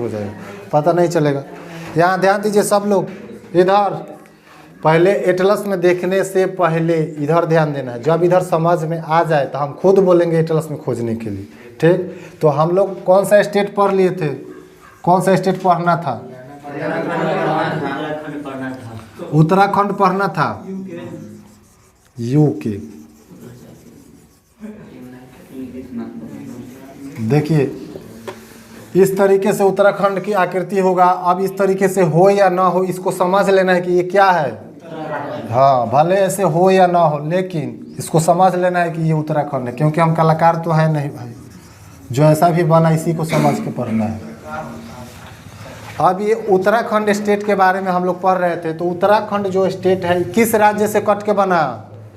हो जाएगा, पता नहीं चलेगा। यहाँ ध्यान दीजिए सब लोग, इधर पहले एटलस में देखने से पहले इधर ध्यान देना है। जब इधर समझ में आ जाए तो हम खुद बोलेंगे एटलस में खोजने के लिए, ठीक। तो हम लोग कौन सा स्टेट पढ़ लिए थे, कौन सा स्टेट पढ़ना था? उत्तराखंड पढ़ना था, यूके। देखिए इस तरीके से उत्तराखंड की आकृति होगा। अब इस तरीके से हो या ना हो इसको समझ लेना है कि ये क्या है। हाँ, भले ऐसे हो या ना हो लेकिन इसको समझ लेना है कि ये उत्तराखंड है, क्योंकि हम कलाकार तो है नहीं भाई, जो ऐसा भी बना इसी को समझ के पढ़ना है। अब ये उत्तराखंड स्टेट के बारे में हम लोग पढ़ रहे थे। तो उत्तराखंड जो स्टेट है किस राज्य से कट के बना?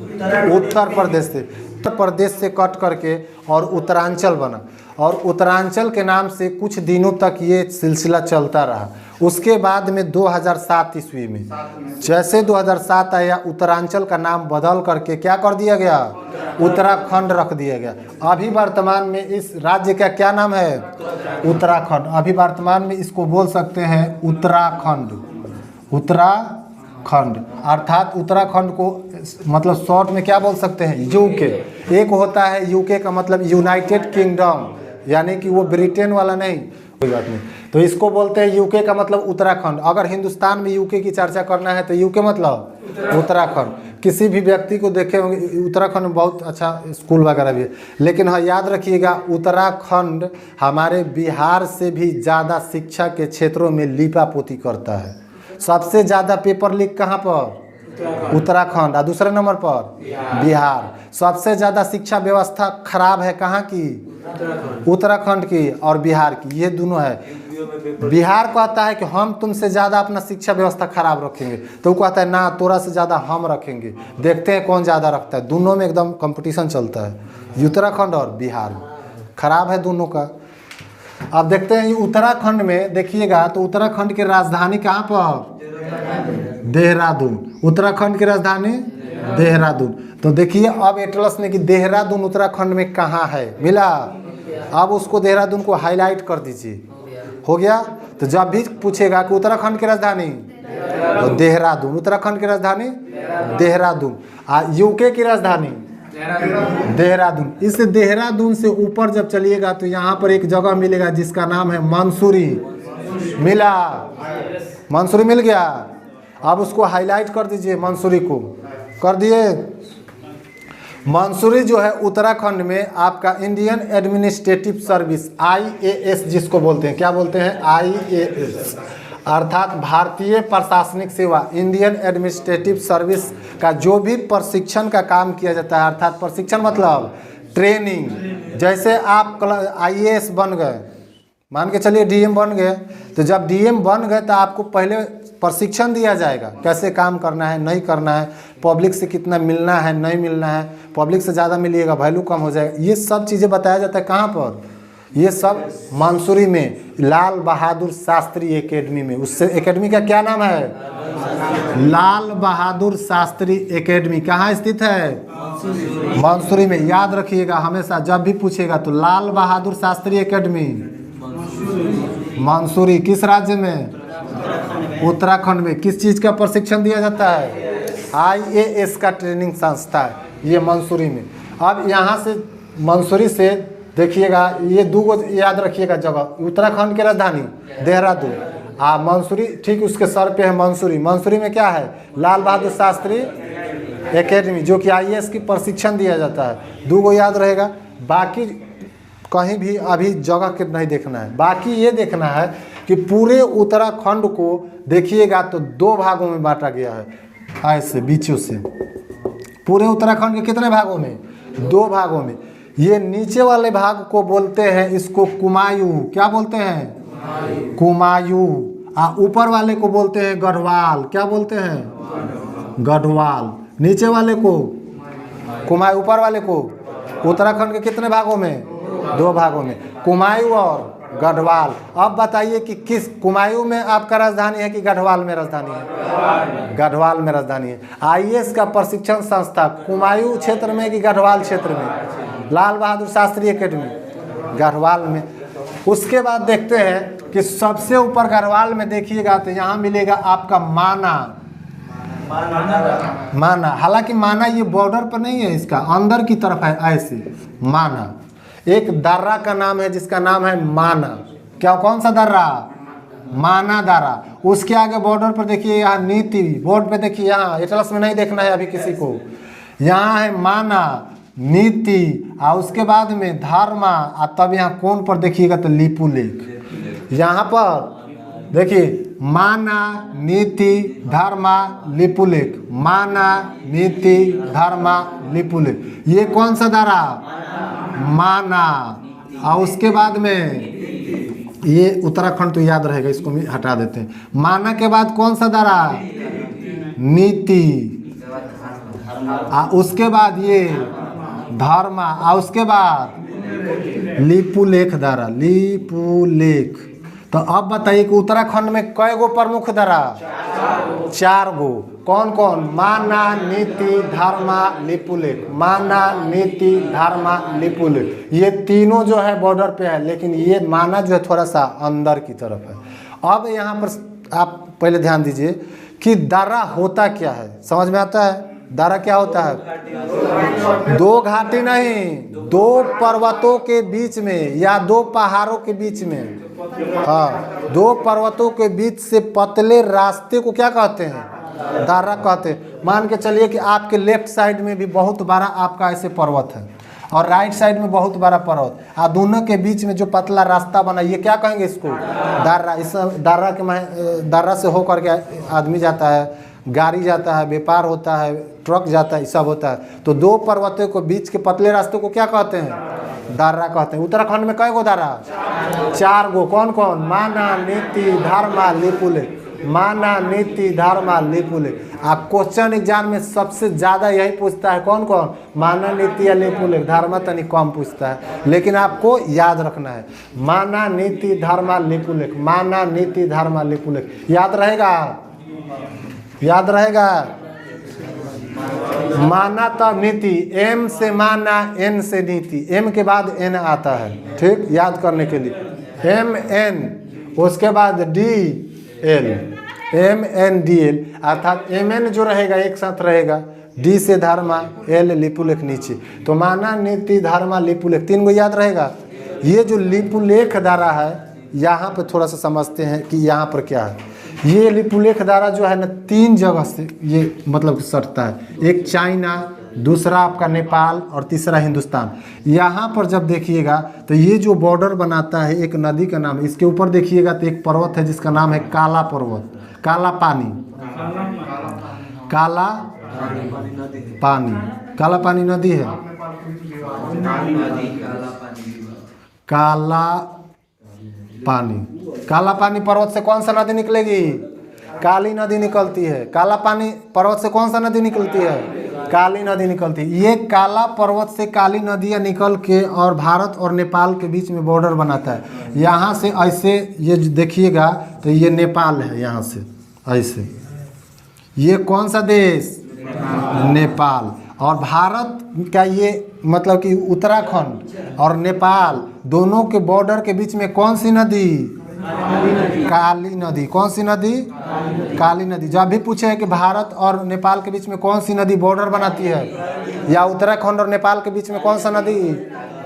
उत्तर प्रदेश से। उत्तर प्रदेश से कट करके और उत्तरांचल बना, और उत्तरांचल के नाम से कुछ दिनों तक ये सिलसिला चलता रहा। उसके बाद में 2007 ईस्वी में जैसे 2007 आया, उत्तरांचल का नाम बदल करके क्या कर दिया गया? उत्तराखंड रख दिया गया। अभी वर्तमान में इस राज्य का क्या नाम है? उत्तराखंड। अभी वर्तमान में इसको बोल सकते हैं उत्तराखंड। उत्तराखंड अर्थात उत्तराखंड को मतलब शॉर्ट में क्या बोल सकते हैं? यूके। एक होता है यूके का मतलब यूनाइटेड किंगडम, यानी कि वो ब्रिटेन वाला नहीं, कोई बात नहीं। तो इसको बोलते हैं यूके का मतलब उत्तराखंड। अगर हिंदुस्तान में यूके की चर्चा करना है तो यूके मतलब उत्तराखंड। किसी भी व्यक्ति को देखे होंगे उत्तराखंड में बहुत अच्छा स्कूल वगैरह भी है, लेकिन हाँ याद रखिएगा उत्तराखंड हमारे बिहार से भी ज़्यादा शिक्षा के क्षेत्रों में लीपापोती करता है। सबसे ज़्यादा पेपर लीक कहाँ पर? उत्तराखंड। और दूसरे नंबर पर बिहार। सबसे ज़्यादा शिक्षा व्यवस्था खराब है कहाँ की? उत्तराखंड की और बिहार की, ये दोनों है। बिहार कहता है कि हम तुमसे ज़्यादा अपना शिक्षा व्यवस्था खराब रखेंगे, तो वो कहता है ना तोरा से ज़्यादा हम रखेंगे, देखते हैं कौन ज़्यादा रखता है। दोनों में एकदम कंपटीशन चलता है, उत्तराखंड और बिहार। खराब है दोनों का। अब देखते हैं उत्तराखंड में देखिएगा तो उत्तराखंड की राजधानी कहाँ पर? देहरादून। उत्तराखंड की राजधानी देहरादून। तो देखिए अब एटलस ने कि देहरादून उत्तराखंड में कहाँ है, मिला। अब उसको देहरादून को हाईलाइट कर दीजिए, हो गया। तो जब भी पूछेगा कि उत्तराखंड की राजधानी तो देहरादून, उत्तराखंड की राजधानी देहरादून। यूके की राजधानी देहरादून। इस देहरादून से ऊपर जब चलिएगा तो यहाँ पर एक जगह मिलेगा जिसका नाम है मंसूरी, मिला। मंसूरी मिल गया। अब उसको हाईलाइट कर दीजिए, मंसूरी को कर दिए। मंसूरी जो है उत्तराखंड में आपका इंडियन एडमिनिस्ट्रेटिव सर्विस IAS जिसको बोलते हैं, क्या बोलते हैं? IAS अर्थात भारतीय प्रशासनिक सेवा, इंडियन एडमिनिस्ट्रेटिव सर्विस का जो भी प्रशिक्षण का काम किया जाता है, अर्थात प्रशिक्षण मतलब ट्रेनिंग। जैसे आप IAS बन गए, मान के चलिए DM बन गए, तो जब DM बन गए तो आपको पहले प्रशिक्षण दिया जाएगा, कैसे काम करना है, नहीं करना है, पब्लिक से कितना मिलना है, नहीं मिलना है, पब्लिक से ज़्यादा मिलिएगा वैल्यू कम हो जाएगा। ये सब चीज़ें बताया जाता है कहाँ पर? ये सब मंसूरी में लाल बहादुर शास्त्री एकेडमी में। उससे एकेडमी का क्या नाम है? लाल बहादुर शास्त्री एकेडमी। कहाँ स्थित है? मंसूरी में। याद रखिएगा हमेशा जब भी पूछेगा तो लाल बहादुर शास्त्री एकेडमी मंसूरी। किस राज्य में? उत्तराखंड में। किस चीज़ का प्रशिक्षण दिया जाता है? IAS का ट्रेनिंग संस्था है ये मंसूरी में। अब यहाँ से मंसूरी से देखिएगा ये दो याद रखिएगा जगह, उत्तराखंड की राजधानी देहरादून, मंसूरी ठीक उसके सर पे है मंसूरी। मंसूरी में क्या है? लाल बहादुर शास्त्री एकेडमी, जो कि IAS की प्रशिक्षण दिया जाता है। दो याद रहेगा, बाकी कहीं भी अभी जगह के नहीं देखना है। बाकी ये देखना है कि पूरे उत्तराखंड को देखिएगा तो दो भागों में बांटा गया है, ऐसे बीचों से। पूरे उत्तराखंड के कितने भागों में? दो भागों में। ये नीचे वाले भाग को बोलते हैं इसको कुमायूं। क्या बोलते हैं? कुमायूं। ऊपर वाले को बोलते हैं गढ़वाल। क्या बोलते हैं? गढ़वाल। नीचे वाले को कुमायूं, ऊपर वाले को। उत्तराखंड के कितने भागों में? दो भागों में, कुमायूं और गढ़वाल। अब बताइए कि किस कुमायूं में आपका राजधानी है कि गढ़वाल में राजधानी है? गढ़वाल में राजधानी है। IAS का प्रशिक्षण संस्था कुमायूं क्षेत्र में कि गढ़वाल क्षेत्र में? लाल बहादुर शास्त्री एकेडमी गढ़वाल में। उसके बाद देखते हैं कि सबसे ऊपर गढ़वाल में देखिएगा तो यहाँ मिलेगा आपका माना। माना, हालांकि माना ये बॉर्डर पर नहीं है, इसका अंदर की तरफ है ऐसे माना। एक दर्रा का नाम है जिसका नाम है माना। क्या, कौन सा दर्रा? माना दर्रा। उसके आगे बॉर्डर पर देखिए यहाँ नीति, बोर्ड पे देखिए, यहाँ एटलस में नहीं देखना है अभी किसी को। यहाँ है माना, नीति, और उसके बाद में धर्मा, और तब यहाँ कोन पर देखिएगा तो लिपुलेख। यहाँ पर देखिए माना, नीति, धर्मा, लिपुलेख, माना, नीति, धर्मा, लिपुलेख। ये कौन सा दर्रा? माना। और उसके बाद में ये उत्तराखंड तो याद रहेगा, इसको भी हटा देते हैं। माना के बाद कौन सा दर्रा? नीति। उसके बाद ये धर्मा, और उसके बाद लिपुलेख दर्रा, लिपुलेख। तो अब बताइए कि उत्तराखंड में कई गो प्रमुख दर्रा? 4 गो। कौन कौन? माना, नीति, धर्मा, लिपुलेख। माना, नीति, धर्मा, लिपुलेख। ये तीनों जो है बॉर्डर पे है, लेकिन ये माना जो है थोड़ा सा अंदर की तरफ है। अब यहाँ पर आप पहले ध्यान दीजिए कि दर्रा होता क्या है, समझ में आता है? दर्रा क्या होता है? 2 घाटी नहीं, 2 पर्वतों के बीच में या 2 पहाड़ों के बीच में, हाँ, 2 पर्वतों के बीच से पतले रास्ते को क्या कहते हैं? दर्रा कहते हैं। मान के चलिए कि आपके लेफ्ट साइड में भी बहुत बड़ा आपका ऐसे पर्वत है और राइट साइड में बहुत बड़ा पर्वत, और दोनों के बीच में जो पतला रास्ता बना, ये क्या कहेंगे इसको? दर्रा। इस दर्रा से होकर के आदमी जाता है, गाड़ी जाता है, व्यापार होता है, ट्रक जाता है, ये सब होता है। तो 2 पर्वतों के बीच के पतले रास्ते को क्या कहते हैं? दर्रा कहते हैं। उत्तराखंड में कई गो दर्रा? 4 गो। कौन कौन? माना, नीति, धर्मा, लिपुलेख। माना, नीति, धर्मा, लिपुलेख। आप क्वेश्चन एग्जाम में सबसे ज़्यादा यही पूछता है, कौन कौन? माना, नीति या लिपुलेख। धर्मा तनी कम पूछता है, लेकिन आपको याद रखना है माना, नीति, धर्मा, लिपुलेख। माना, नीति, धर्मा, लिपुलेख। याद रहेगा? याद रहेगा? माना तब नीति, एम से माना, एन से नीति, एम के बाद एन आता है, ठीक, याद करने के लिए। एम एन, उसके बाद D L, M N D L, अर्थात एम एन जो रहेगा एक साथ रहेगा, डी से धर्मा, एल लिपुलेख नीचे। तो माना, नीति, धर्मा, लिपुलेख 3 गो याद रहेगा। ये जो लिपुलेख दर्रा है, यहाँ पे थोड़ा सा समझते हैं कि यहाँ पर क्या है। ये लिपुलेख दर्रा जो है ना 3 जगह से ये मतलब सटता है। एक चाइना, दूसरा आपका नेपाल और तीसरा हिंदुस्तान। यहाँ पर जब देखिएगा तो ये जो बॉर्डर बनाता है, एक नदी का नाम, इसके ऊपर देखिएगा तो एक पर्वत है जिसका नाम है काला पर्वत, काला पानी, काला पानी, काला पानी नदी है, काला पानी। काला पानी पर्वत से कौन सा नदी निकलेगी? काली नदी निकलती है। काला पानी पर्वत से कौन सा नदी निकलती है? काली नदी निकलती है। ये काला पर्वत से काली नदियाँ निकल के और भारत और नेपाल के बीच में बॉर्डर बनाता है। यहाँ से ऐसे ये देखिएगा तो ये नेपाल है, यहाँ से ऐसे। ये कौन सा देश? नेपाल। और भारत का ये मतलब कि उत्तराखंड और नेपाल दोनों के बॉर्डर के बीच में कौन सी नदी? काली नदी। कौन सी नदी? काली नदी। जब भी पूछे है कि भारत और नेपाल के बीच में कौन सी नदी बॉर्डर बनाती है, या उत्तराखंड और नेपाल के बीच में कौन सा नदी,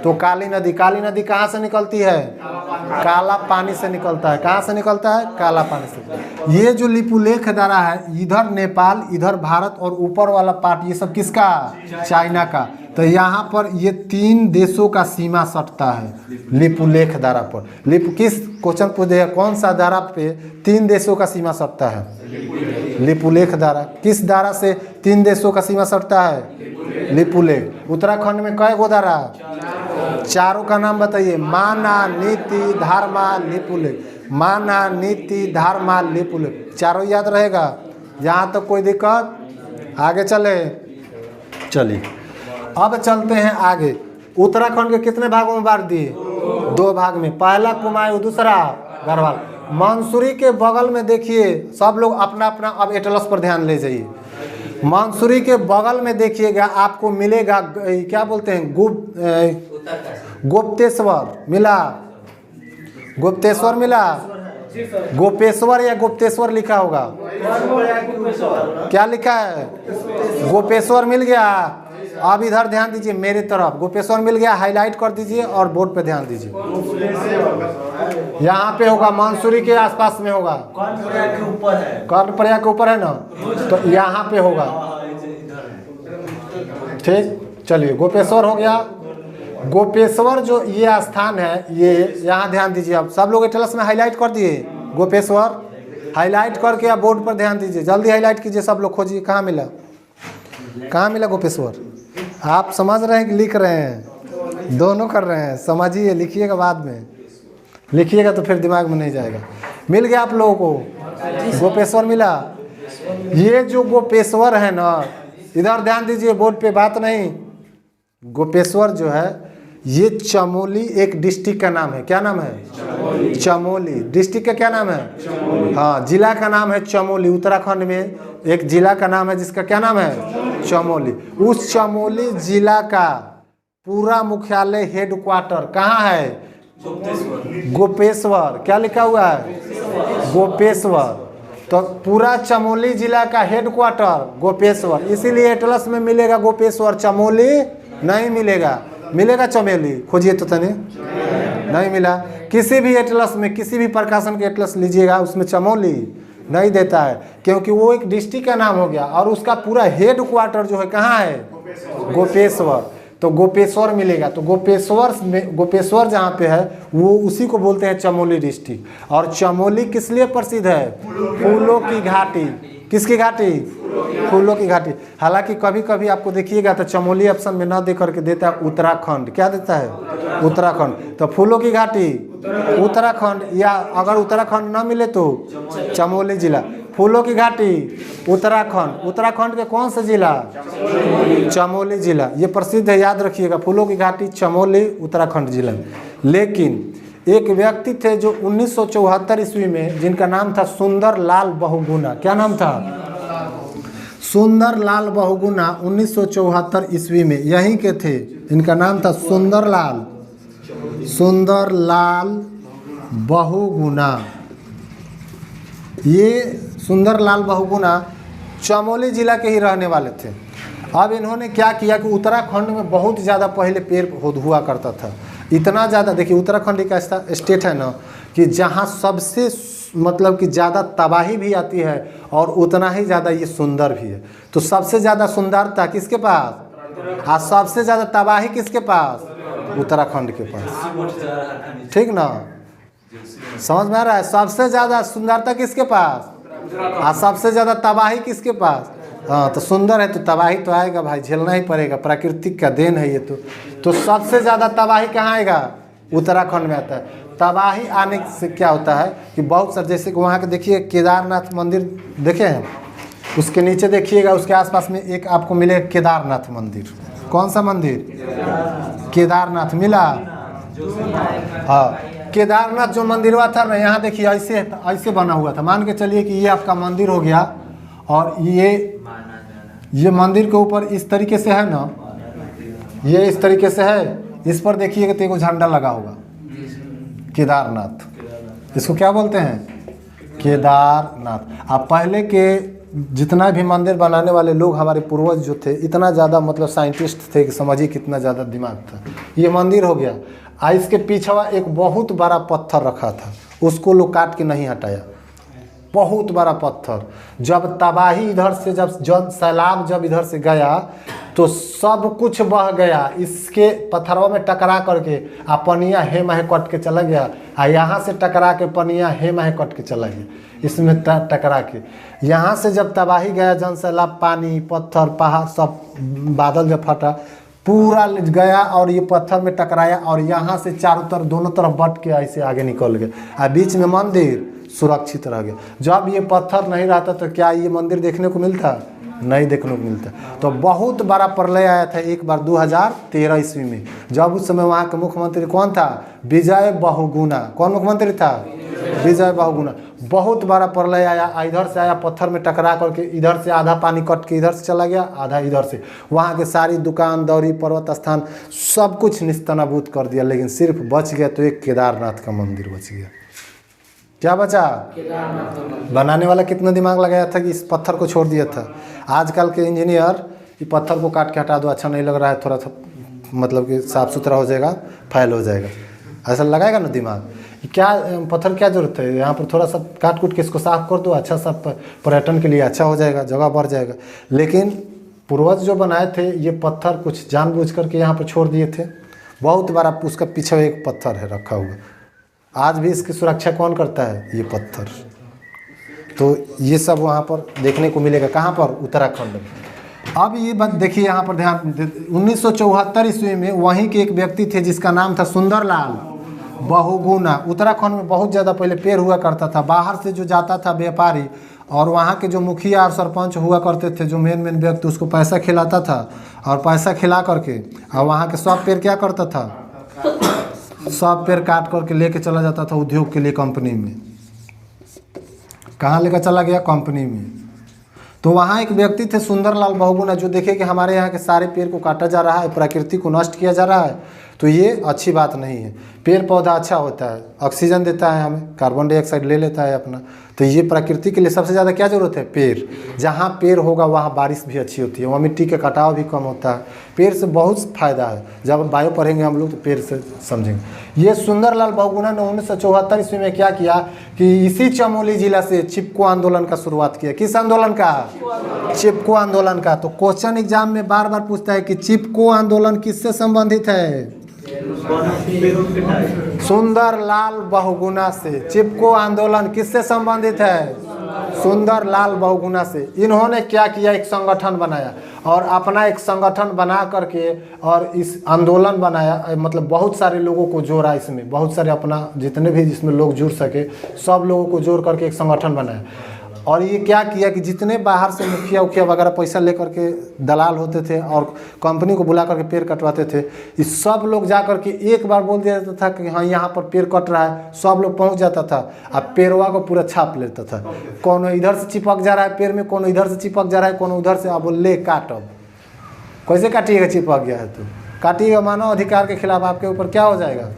तो काली नदी। काली नदी कहाँ से निकलती है? काला पानी से निकलता है। कहाँ से निकलता है? काला पानी से। ये जो लिपुलेख दर्रा है, इधर नेपाल, इधर भारत और ऊपर वाला पार्ट ये सब किसका? चाइना का। तो यहाँ पर ये 3 देशों का सीमा सटता है लिपुलेख दर्रा पर। किस क्वेश्चन पूछ दिया, कौन सा दर्रा पे 3 देशों का सीमा सटता है? लिपुलेख दर्रा। किस दर्रा से 3 देशों का सीमा सटता है? लिपुलेख। उत्तराखंड में कई गो दर्रा? 4 का नाम बताइए। माना, नीति, धर्मा, लिपुलेख। माना, नीति, धर्मा, लिपुलेख। 4 याद रहेगा। यहाँ तक कोई दिक्कत? आगे चले। चलिए अब चलते हैं आगे। उत्तराखंड के कितने भागों में बांट दिए? 2 भाग में। पहला कुमायूं, दूसरा गढ़वाल। मंसूरी के बगल में देखिए, सब लोग अपना अपना अब एटलस पर ध्यान ले जाइए। मंसूरी के बगल में देखिएगा आपको मिलेगा, क्या बोलते हैं, गुप्तेश्वर मिला, गुप्तेश्वर मिला? गोपेश्वर या गुप्तेश्वर लिखा होगा? क्या लिखा है? गोपेश्वर मिल गया। अब इधर ध्यान दीजिए मेरी तरफ, गोपेश्वर मिल गया, हाईलाइट कर दीजिए और बोर्ड पे ध्यान दीजिए। यहाँ पे होगा, मंसूरी के आसपास में होगा, कर्णप्रयाग के ऊपर है। कर्णप्रयाग के ऊपर है ना, तो यहाँ पे होगा। ठीक, चलिए गोपेश्वर हो गया। गोपेश्वर जो ये स्थान है, ये यहाँ ध्यान दीजिए। अब सब लोग एटलस में हाईलाइट कर दिए गोपेश्वर, हाईलाइट करके आप बोर्ड पर ध्यान दीजिए, जल्दी हाईलाइट कीजिए सब लोग, खोजिए कहाँ मिला, कहाँ मिला गोपेश्वर। आप समझ रहे हैं कि लिख रहे हैं? दोनों कर रहे हैं, समझिए, लिखिएगा बाद में, लिखिएगा तो फिर दिमाग में नहीं जाएगा। मिल गया आप लोगों को? गोपेश्वर मिला। ये जो गोपेश्वर है ना, इधर ध्यान दीजिए बोर्ड पे, बात नहीं। गोपेश्वर जो है ये चमोली एक डिस्ट्रिक्ट का नाम है। क्या नाम है? चमोली। डिस्ट्रिक्ट का क्या नाम है? हाँ, जिला का नाम है चमोली। उत्तराखंड में एक जिला का नाम है जिसका क्या नाम है? चमोली। उस चमोली जिला का पूरा मुख्यालय हेडक्वार्टर कहाँ है? गोपेश्वर। क्या लिखा हुआ है? गोपेश्वर। तो पूरा चमोली जिला का हेडक्वार्टर गोपेश्वर, इसीलिए एटलस में मिलेगा गोपेश्वर, चमोली नहीं मिलेगा। मिलेगा चमोली? खोजिए तो तने, नहीं मिला। किसी भी एटलस में, किसी भी प्रकाशन के एटलस लीजिएगा, उसमें चमोली नहीं देता है, क्योंकि वो एक डिस्ट्रिक्ट का नाम हो गया और उसका पूरा हेड क्वार्टर जो है कहाँ है? गोपेश्वर। तो गोपेश्वर मिलेगा। तो गोपेश्वर में, गोपेश्वर जहाँ पे है वो उसी को बोलते हैं चमोली डिस्ट्रिक्ट। और चमोली किस लिए प्रसिद्ध है? फूलों की घाटी। किसकी घाटी? फूलों की घाटी। हालांकि कभी कभी आपको देखिएगा तो चमोली ऑप्शन में ना दे करके देता है उत्तराखंड। क्या देता है? उत्तराखंड। तो फूलों की घाटी उत्तराखंड, या अगर उत्तराखंड ना मिले तो चमोली जिला। फूलों की घाटी उत्तराखंड। उत्तराखंड के कौन सा जिला? चमोली जिला। ये प्रसिद्ध है, याद रखिएगा, फूलों की घाटी चमोली उत्तराखंड जिला में। लेकिन एक व्यक्ति थे जो 1974 ईस्वी में, जिनका नाम था सुंदर लाल बहुगुणा। क्या नाम था? सुंदर लाल बहुगुणा। 1974 ईस्वी में यहीं के थे, इनका नाम था सुंदर लाल बहुगुणा। ये सुंदर लाल बहुगुणा चमोली जिला के ही रहने वाले थे। अब इन्होंने क्या किया कि उत्तराखंड में बहुत ज़्यादा पहले पेड़ हुआ करता था, इतना ज़्यादा। देखिए उत्तराखंड एक ऐसा स्टेट है ना कि जहाँ सबसे मतलब कि ज़्यादा तबाही भी आती है और उतना ही ज़्यादा ये सुंदर भी है। तो सबसे ज़्यादा सुंदरता किसके पास और सबसे ज़्यादा तबाही किसके पास? उत्तराखंड के पास। ठीक ना, समझ में आ रहा है? सबसे ज़्यादा सुंदरता किसके पास और सबसे ज़्यादा तबाही किसके पास? हाँ, तो सुंदर है तो तबाही तो आएगा भाई, झेलना ही पड़ेगा, प्राकृतिक का देन है ये। तो सबसे ज़्यादा तबाही कहाँ आएगा? उत्तराखंड में आता है। तबाही आने से क्या होता है कि बहुत सारे, जैसे कि वहाँ के देखिए केदारनाथ मंदिर देखे हैं, उसके नीचे देखिएगा, उसके आसपास में एक आपको मिलेगा केदारनाथ मंदिर। कौन सा मंदिर? केदारनाथ मिला। हाँ, केदारनाथ जो मंदिर हुआ था ना, यहाँ देखिए ऐसे बना हुआ था। मान के चलिए कि ये आपका मंदिर हो गया और ये मंदिर के ऊपर इस तरीके से है ना, ये इस तरीके से है, इस पर देखिएगा तो एक झंडा लगा होगा, केदारनाथ। इसको क्या बोलते हैं? केदारनाथ। अब पहले के जितना भी मंदिर बनाने वाले लोग, हमारे पूर्वज जो थे, इतना ज़्यादा मतलब साइंटिस्ट थे कि समझिए कितना ज़्यादा दिमाग था। ये मंदिर हो गया, इसके पीछे एक बहुत बड़ा पत्थर रखा था, उसको लोग काट के नहीं हटाया। बहुत बड़ा पत्थर। जब तबाही इधर से, जब सैलाब जब इधर से गया तो सब कुछ बह गया, इसके पत्थरों में टकरा करके आ पनिया हे महे कट के चला गया, आ यहाँ से टकरा के पनिया हे महे कट के चला गया, इसमें टकरा के। यहाँ से जब तबाही गया, जन सैलाब, पानी, पत्थर, पहाड़, सब बादल जब फटा, पूरा गया और ये पत्थर में टकराया और यहाँ से चारों तरफ, दोनों तरफ बट के ऐसे आगे निकल गया, बीच में मंदिर सुरक्षित रह गया। जब ये पत्थर नहीं रहता तो क्या ये मंदिर देखने को मिलता? नहीं देखने को मिलता। तो बहुत बड़ा प्रलय आया था एक बार 2013 ईस्वी में, जब उस समय वहाँ के मुख्यमंत्री कौन था? विजय बहुगुणा। कौन मुख्यमंत्री था? विजय बहुगुणा। बहुत बड़ा प्रलय आया, इधर से आया पत्थर में टकरा करके, इधर से आधा पानी कट के इधर से चला गया, आधा इधर से। वहाँ के सारी दुकान दौरी पर्वत स्थान सब कुछ निस्तनाबूद कर दिया, लेकिन सिर्फ बच गया तो एक केदारनाथ का मंदिर बच गया। क्या बचा? बनाने वाला कितना दिमाग लगाया था कि इस पत्थर को छोड़ दिया था। आजकल के इंजीनियर ये पत्थर को काट के हटा दो, अच्छा नहीं लग रहा है, थोड़ा सा मतलब कि साफ़ सुथरा हो जाएगा, फाइल हो जाएगा, ऐसा लगाएगा ना दिमाग। क्या पत्थर क्या जरूरत है, यहाँ पर थोड़ा सा काट कूट के इसको साफ कर दो, अच्छा सा पर्यटन के लिए अच्छा हो जाएगा, जगह बढ़ जाएगा। लेकिन पूर्वज जो बनाए थे ये पत्थर कुछ जानबूझ करके यहाँ पर छोड़ दिए थे। बहुत बड़ा उसका पीछे एक पत्थर है रखा हुआ, आज भी इसकी सुरक्षा कौन करता है? ये पत्थर। तो ये सब वहाँ पर देखने को मिलेगा। कहाँ पर? उत्तराखंड में। अब ये बात देखिए, यहाँ पर ध्यान, 1974 ईस्वी में वहीं के एक व्यक्ति थे जिसका नाम था सुंदरलाल बहुगुणा। उत्तराखंड में बहुत ज़्यादा पहले पेड़ हुआ करता था, बाहर से जो जाता था व्यापारी और वहाँ के जो मुखिया और सरपंच हुआ करते थे, जो मेन व्यक्ति, उसको पैसा खिलाता था और पैसा खिला करके और वहाँ के सब पेड़ क्या करता था, सब पेड़ काट करके लेके चला जाता था उद्योग के लिए कंपनी में। कहाँ लेकर चला गया? कंपनी में। तो वहाँ एक व्यक्ति थे सुंदरलाल बहुगुणा, जो देखे कि हमारे यहाँ के सारे पेड़ को काटा जा रहा है, प्रकृति को नष्ट किया जा रहा है, तो ये अच्छी बात नहीं है। पेड़ पौधा अच्छा होता है, ऑक्सीजन देता है हमें, कार्बन डाइऑक्साइड ले लेता है अपना, तो ये प्रकृति के लिए सबसे ज़्यादा क्या ज़रूरत है? पेड़। जहाँ पेड़ होगा वहाँ बारिश भी अच्छी होती है, वहाँ मिट्टी का कटाव भी कम होता है। पेड़ से बहुत फ़ायदा है। जब बायो पढ़ेंगे हम लोग तो पेड़ से समझेंगे। ये सुंदरलाल बहुगुणा ने 1974 ईस्वी में क्या किया कि इसी चमोली जिला से चिपको आंदोलन का शुरुआत किया। किस आंदोलन का? चिपको आंदोलन का। तो क्वेश्चन एग्जाम में बार बार पूछता है कि चिपको आंदोलन किससे संबंधित है? सुंदरलाल बहुगुणा से। चिपको आंदोलन किससे संबंधित है? सुंदरलाल बहुगुणा से। इन्होंने क्या किया? एक संगठन बनाया और अपना एक संगठन बना करके और इस आंदोलन बनाया, मतलब बहुत सारे लोगों को जोड़ा इसमें, बहुत सारे अपना जितने भी जिसमें लोग जुड़ सके सब लोगों को जोड़ करके एक संगठन बनाया। और ये क्या किया कि जितने बाहर से मुखिया उखिया वगैरह पैसा लेकर के दलाल होते थे और कंपनी को बुला करके पेड़ कटवाते थे, ये सब लोग जा करके एक बार बोल दिया जाता था कि हाँ यहाँ पर पेड़ कट रहा है, सब लोग पहुँच जाता था, अब पेड़वा को पूरा छाप लेता था। कौन इधर से चिपक जा रहा है पेड़ में, कौन इधर से चिपक जा रहा है, कौन उधर से। अब ले काट, अब कैसे काटिएगा? चिपक गया है तो काटिएगा। मानव अधिकार के खिलाफ आपके ऊपर क्या हो जाएगा?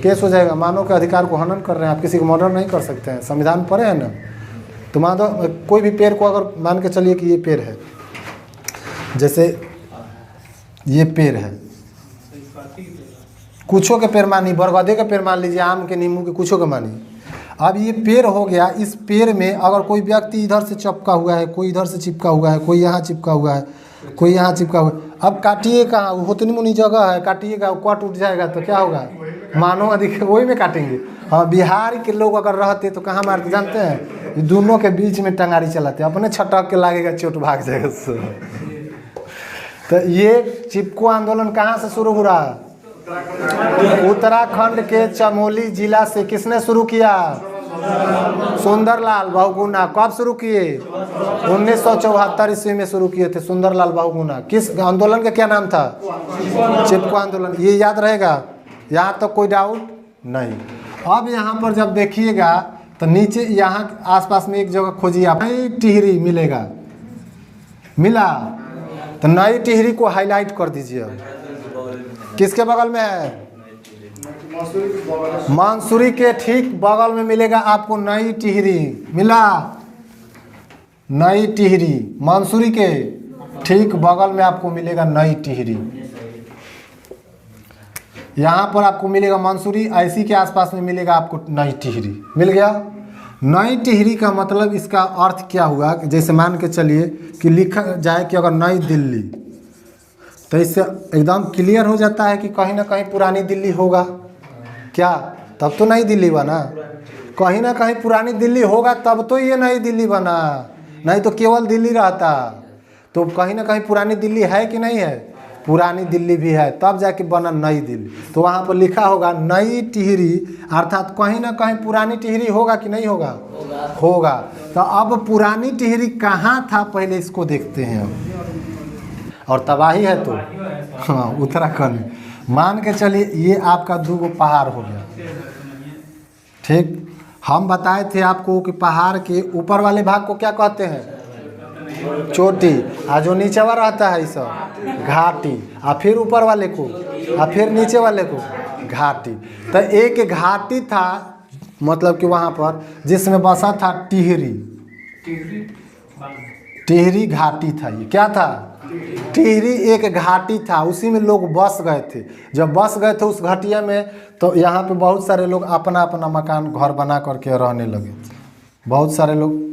केस हो जाएगा। मानव के अधिकार को हनन कर रहे हैं आप, किसी को मर्डर नहीं कर सकते हैं, संविधान पढ़े हैं ना। तो मान दो कोई भी पेड़ को अगर मान के चलिए कि ये पेड़ है, जैसे ये पेड़ है, कुछों के पेड़ मानिए, बरगदे के पेड़ मान लीजिए, आम के, नींबू के, कुछों के मानिए। अब ये पेड़ हो गया, इस पेड़ में अगर कोई व्यक्ति इधर से चिपका हुआ है, कोई इधर से चिपका हुआ है, कोई यहाँ चिपका हुआ है, कोई यहाँ चिपका हुआ है, अब काटिए कहाँ? उतनी मुनी जगह है, काटिएगा, कट उठ जाएगा तो क्या होगा? मानव अधिकार वही में काटेंगे। हाँ, बिहार के लोग अगर रहते तो कहाँ मारते जानते हैं? दोनों के बीच में टंगारी चलाते, अपने छटक के लागेगा, चोट भाग जाएगा। तो ये चिपको आंदोलन कहाँ से शुरू हुआ? उत्तराखंड के चमोली जिला से। किसने शुरू किया? सुंदरलाल बहुगुणा। कब शुरू किए? 1974 ईस्वी में शुरू किए थे सुंदरलाल बहुगुणा। किस आंदोलन का क्या नाम था? चिपको आंदोलन। ये याद रहेगा, यहाँ तो कोई डाउट नहीं। अब यहाँ पर जब देखिएगा तो नीचे यहाँ आसपास में एक जगह खोजिए आप, नई टिहरी मिलेगा। मिला? तो नई टिहरी को हाईलाइट कर दीजिए। किसके बगल में है? मंसूरी के ठीक बगल में मिलेगा आपको नई टिहरी। मिला? नई टिहरी मंसूरी के ठीक बगल में आपको मिलेगा नई टिहरी। यहाँ पर आपको मिलेगा मंसूरी, ऐसी के आसपास में मिलेगा आपको नई टिहरी। मिल गया? नई टिहरी का मतलब इसका अर्थ क्या हुआ कि जैसे मान के चलिए कि लिखा जाए कि अगर नई दिल्ली, तो इससे एकदम क्लियर हो जाता है कि कहीं ना कहीं पुरानी दिल्ली होगा। क्या? तब तो नई दिल्ली बना। कहीं ना कहीं पुरानी दिल्ली होगा तब तो ये नई दिल्ली बना, नहीं तो केवल दिल्ली रहता। तो कहीं ना कहीं पुरानी दिल्ली है कि नहीं है? पुरानी दिल्ली भी है, तब जाके बना नई दिल्ली। तो वहाँ पर लिखा होगा नई टिहरी, अर्थात कहीं ना कहीं पुरानी टिहरी होगा कि नहीं होगा? होगा। तो अब पुरानी टिहरी कहाँ था पहले इसको देखते हैं अब। और तबाही है तो हाँ, उत्तराखंड में। मान के चलिए ये आपका 2 पहाड़ हो गया, ठीक। हम बताए थे आपको कि पहाड़ के ऊपर वाले भाग को क्या कहते हैं? चोटी। और जो नीचे वाला रहता है ये सब घाटी। और फिर ऊपर वाले को, और फिर नीचे वाले को घाटी। तो एक घाटी था, मतलब कि वहाँ पर जिसमें बसा था टिहरी। टिहरी घाटी था। ये क्या था? टिहरी एक घाटी था, उसी में लोग बस गए थे। जब बस गए थे उस घाटिया में, तो यहाँ पे बहुत सारे लोग अपना अपना मकान घर बना करके रहने लगे। बहुत सारे लोग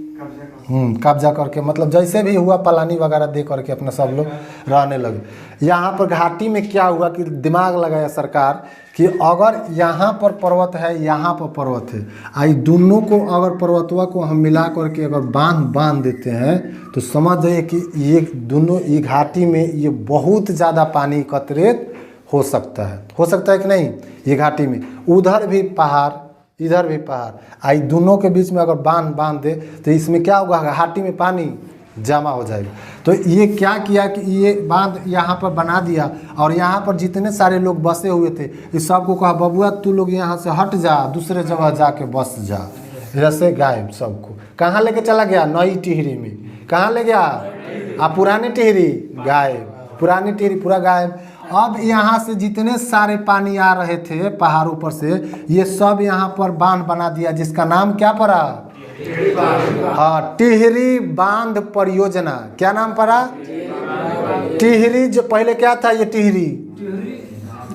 कब्जा करके, मतलब जैसे भी हुआ पलानी वगैरह दे करके अपना सब लोग रहने लगे। यहाँ पर घाटी में क्या हुआ कि दिमाग लगाया सरकार कि अगर यहाँ पर पर्वत है, यहाँ पर पर्वत है, आई दोनों को अगर पर्वतवा को हम मिला करके अगर बांध देते हैं तो समझ जाइए कि ये दोनों, ये घाटी में ये बहुत ज़्यादा पानी एकत्रित हो सकता है कि नहीं? ये घाटी में उधर भी पहाड़, इधर भी पहाड़, आई दोनों के बीच में अगर बांध दे तो इसमें क्या होगा? घाटी में पानी जमा हो जाएगा। तो ये क्या किया कि ये बांध यहाँ पर बना दिया, और यहाँ पर जितने सारे लोग बसे हुए थे इस सबको कहा, बबुआ तू लोग यहाँ से हट जा, दूसरे जगह जाके बस जा। जैसे गायब सबको कहाँ लेके चला गया? नई टिहरी में। कहाँ ले गया? पुराने टिहरी गायब, पुरानी टिहरी पूरा गायब। अब यहाँ से जितने सारे पानी आ रहे थे पहाड़ों पर से, ये सब यहाँ पर बांध बना दिया, जिसका नाम क्या पड़ा? हाँ, टिहरी बांध परियोजना। क्या नाम पड़ा? टिहरी। जो पहले क्या था? ये टिहरी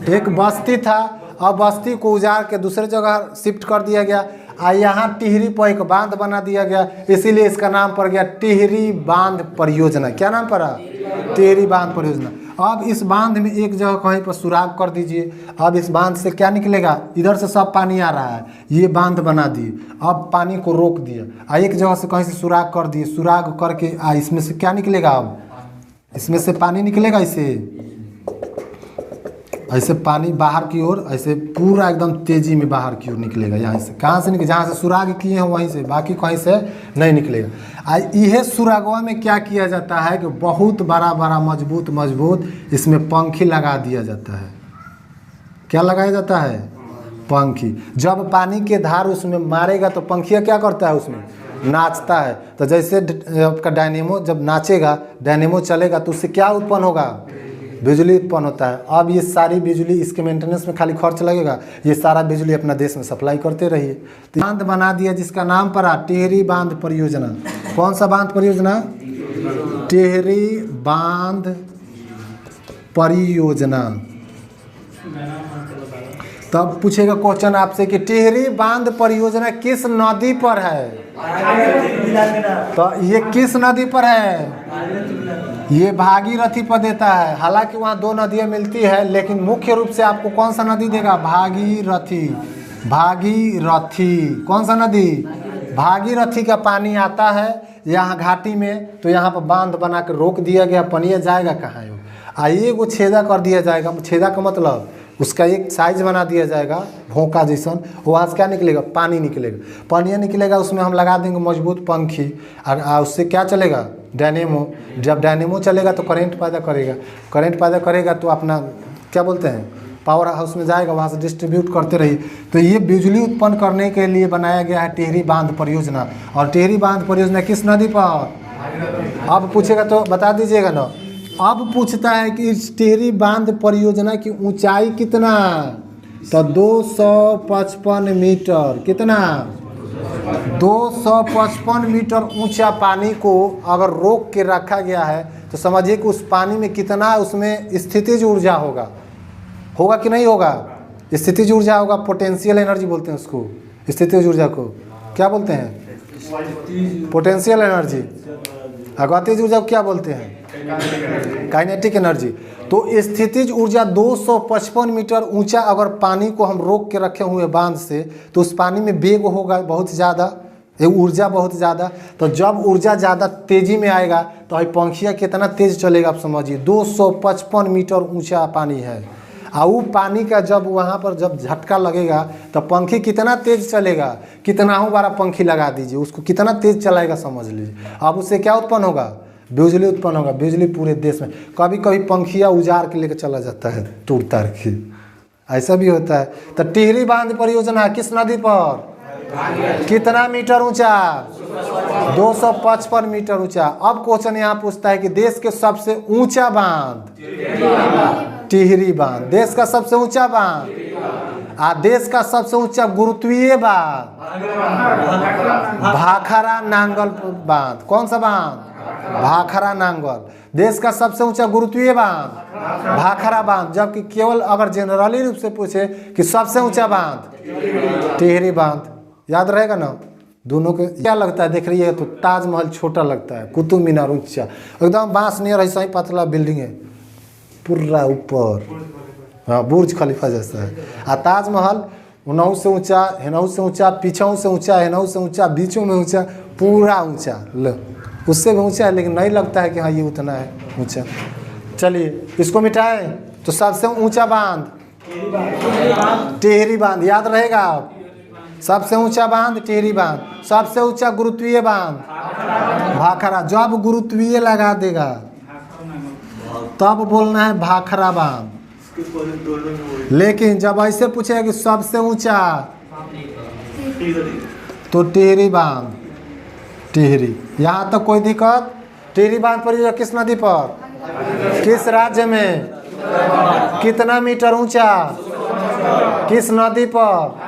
एक बस्ती था, अब बस्ती को उजाड़ के दूसरे जगह शिफ्ट कर दिया गया, और यहाँ टिहरी पर एक बांध बना दिया गया, इसीलिए इसका नाम पड़ गया टिहरी बांध परियोजना। क्या नाम पड़ा? टिहरी बांध परियोजना। अब इस बांध में एक जगह कहीं पर सुराग कर दीजिए। अब इस बांध से क्या निकलेगा? इधर से सब पानी आ रहा है, ये बांध बना दिए, अब पानी को रोक दिया। एक जगह से कहीं से सुराग कर दिए, सुराग करके इसमें से क्या निकलेगा? अब इसमें से पानी निकलेगा, ऐसे पानी बाहर की ओर, ऐसे पूरा एकदम तेजी में बाहर की ओर निकलेगा। यहाँ से कहाँ से निकले? जहाँ से सुराग किए हैं वहीं से, बाकी कहीं से नहीं निकलेगा। यह सुरागवा में क्या किया जाता है कि बहुत बड़ा बड़ा मजबूत इसमें पंखी लगा दिया जाता है। क्या लगाया जाता है? पंखी। जब पानी के धार उसमें मारेगा तो पंखिया क्या करता है? उसमें नाचता है। तो जैसे आपका डायनेमो जब नाचेगा, डायनेमो चलेगा, तो उससे क्या उत्पन्न होगा? बिजली उत्पन्न होता है। अब ये सारी बिजली, इसके मेंटेनेंस में खाली खर्च लगेगा, ये सारा बिजली अपना देश में सप्लाई करते रहिए। तो बांध बना दिया जिसका नाम पड़ा टिहरी बांध परियोजना। कौन सा बांध परियोजना? टिहरी बांध परियोजना। तब पूछेगा क्वेश्चन आपसे कि टिहरी बांध परियोजना किस नदी पर है? तो ये किस नदी पर है? ये भागीरथी पर देता है। हालांकि वहाँ दो नदियाँ मिलती है, लेकिन मुख्य रूप से आपको कौन सा नदी देगा? भागीरथी। भागीरथी कौन सा नदी? भागीरथी का पानी आता है यहाँ घाटी में, तो यहाँ पर बांध बना के रोक दिया गया। पानी जाएगा कहाँ? आइए वो छेदा कर दिया जाएगा। छेदा का मतलब उसका एक साइज बना दिया जाएगा भोंका जैसन, वहाँ से क्या निकलेगा? पानी निकलेगा। पानी निकलेगा, उसमें हम लगा देंगे मजबूत पंखी, और उससे क्या चलेगा? डायनेमो। जब डायनेमो चलेगा तो करंट पैदा करेगा। करंट पैदा करेगा तो अपना क्या बोलते हैं? पावर हाउस में जाएगा, वहाँ से डिस्ट्रीब्यूट करते रहिए। तो ये बिजली उत्पन्न करने के लिए बनाया गया है टिहरी बांध परियोजना। और टिहरी बांध परियोजना किस नदी पर? अब पूछेगा तो बता दीजिएगा ना। अब पूछता है कि इस टिहरी बांध परियोजना की ऊंचाई कितना? तो 255 मीटर। कितना? 255 मीटर ऊंचा पानी को अगर रोक के रखा गया है तो समझिए कि उस पानी में कितना उसमें स्थितिज ऊर्जा होगा कि नहीं होगा? स्थितिज ऊर्जा होगा। पोटेंशियल एनर्जी बोलते हैं उसको। स्थितिज ऊर्जा को क्या बोलते हैं? Potential energy. गतिज ऊर्जा को क्या बोलते हैं? Kinetic energy. तो स्थितिज ऊर्जा 255 मीटर ऊंचा अगर पानी को हम रोक के रखे हुए बांध से, तो उस पानी में वेग होगा बहुत ज़्यादा, ऊर्जा बहुत ज़्यादा। तो जब ऊर्जा ज़्यादा तेज़ी में आएगा तो पंखिया कितना तेज़ चलेगा आप समझिए। 255 मीटर ऊंचा पानी है, और वो पानी का जब वहाँ पर जब झटका लगेगा तो पंखी कितना तेज़ चलेगा? कितना हो बारा पंखी लगा दीजिए, उसको कितना तेज़ चलाएगा समझ लीजिए। अब उससे क्या उत्पन्न होगा? बिजली उत्पन्न होगा। बिजली पूरे देश में। कभी कभी पंखिया उजाड़ के लेकर चला जाता है तोड़ ताड़ के, ऐसा भी होता है। तो टिहरी बांध परियोजना किस नदी पर? कितना मीटर ऊंचा? 255 मीटर ऊंचा। अब क्वेश्चन यहाँ पूछता है कि देश के सबसे ऊंचा बांध, टिहरी बांध। देश का सबसे ऊंचा बांध, देश का सबसे ऊंचा गुरुत्वीय बांध, भाखरा नांगल बांध। कौन सा बांध? भाखरा नांगल। देश का सबसे ऊंचा गुरुत्वीय बांध, भाखरा बांध। जबकि केवल अगर जनरली रूप से पूछे कि सबसे ऊंचा बांध, टिहरी बांध। याद रहेगा ना दोनों के। क्या लगता है देख रही है तो ताजमहल छोटा लगता है, कुतुब मीनार ऊंचा एकदम, बांस नियर ऐसा ही पतला बिल्डिंग है पूरा ऊपर, हाँ बुर्ज खलीफा जैसा है। ताजमहल उनहु से ऊंचा, हेनहु से ऊंचा, पीछे से ऊंचा, हेनहु से ऊंचा, बीचों में ऊंचा, पूरा ऊंचा। लो उससे भी ऊंचा है, लेकिन नहीं लगता है कि हाँ ये उतना है ऊंचा। चलिए इसको मिटाएं तो सबसे ऊंचा बांध टिहरी बांध। याद रहेगा आप, सबसे ऊंचा बांध टिहरी बांध, सबसे ऊंचा गुरुत्वीय बांध भाखरा। जब गुरुत्वीय लगा देगा तब बोलना है भाखरा बांध। लेकिन जब ऐसे पूछेगा कि सबसे ऊंचा तो टिहरी बांध, टिहरी। यहाँ तक कोई दिक्कत? टिहरी बांध पर किस नदी पर, किस राज्य में, कितना मीटर ऊंचा, किस नदी पर?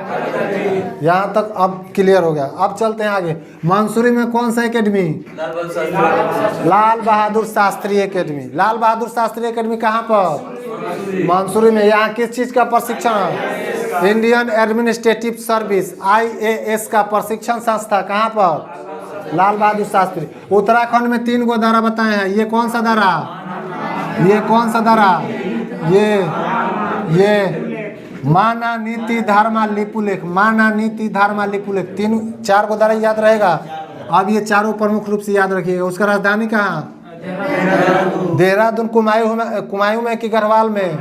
यहाँ तक अब क्लियर हो गया। अब चलते हैं आगे। मंसूरी में कौन सा academy? Lal Bahadur Shastri academy. Lal Bahadur Shastri academy कहाँ पर? मंसूरी में। यहाँ किस चीज़ का प्रशिक्षण? इंडियन एडमिनिस्ट्रेटिव सर्विस IAS का प्रशिक्षण संस्था कहाँ पर? लाल बहादुर शास्त्री। उत्तराखंड में 3 गो दारा बताए हैं। ये कौन सा दारा? ये कौन सा दारा? ये माना नीति धर्मा लिपुलेख, माना नीति धर्मा लिपुलेख। 3-4 गो दारा याद रहेगा। अब ये चारों प्रमुख रूप से याद रखिएगा। उसका राजधानी कहाँ? देहरादून। कुमायूं में कि गढ़वाल में?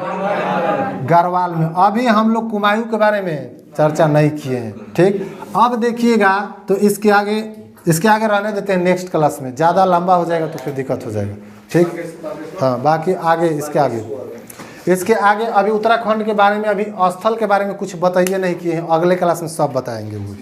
गढ़वाल में। अभी हम लोग कुमायूं के बारे में चर्चा नहीं किए हैं, ठीक। अब देखिएगा तो इसके आगे रहने देते हैं नेक्स्ट क्लास में। ज़्यादा लंबा हो जाएगा तो फिर दिक्कत हो जाएगा, ठीक। हाँ बाकी आगे इसके आगे अभी उत्तराखंड के बारे में, अभी स्थल के बारे में कुछ बताइए नहीं किए हैं। अगले क्लास में सब बताएंगे वो।